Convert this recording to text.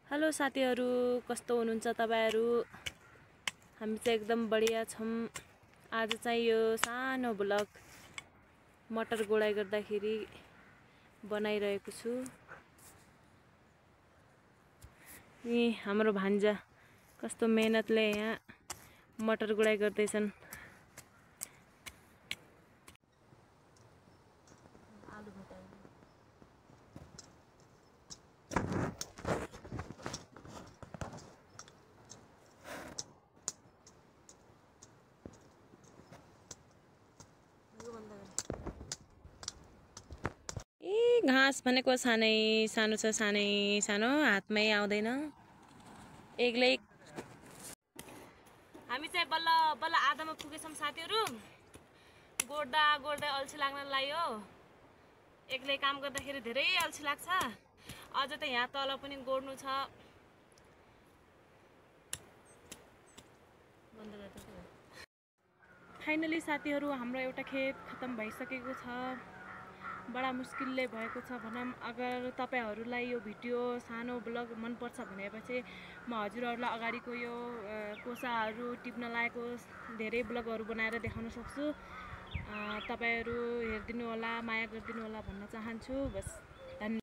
Hello साथीहरु, कस्तो हुनुहुन्छ तपाईहरु? हामी चाहिँ एकदम बढिया छौं। आज चाहिँ यो सानो ब्लग मटर गोडाइ गर्दाखेरि बनाइरहेको छु। यी हाम्रो भान्जा कस्तो मेहनतले यहाँ मटर गोडाइ गर्दैछन्। आलु भटाउ घाँस भनेको सानै सानो छ, सानै सानो हातमै आउँदैन एक्लै। हामी चाहिँ बल्ल बल्ल आधामा पुगेछौं साथीहरु। गोड्दा गोड्दै अल्छी लाग्न लाग्यो। एक्लै काम गर्दाखेरि धेरै अल्छी लाग्छ। अझ त यहाँ तल पनि गोड्नु छ। फाइनली साथीहरु, हाम्रो एउटा खेत खत्म भइसकेको छ। बडा मुस्किलले भएको छ भनौं। अगर तपाईहरुलाई यो भिडियो सानो ब्लग मन पर्छ भनेपछि म हजुरहरुलाई अगाडिको यो कोसाहरु टिप्न लागेको धेरै ब्लगहरु बनाएर देखाउन सक्छु। तपाईहरु हेर्दिनु होला, माया गर्दिनु होला भन्न चाहन्छु। बस।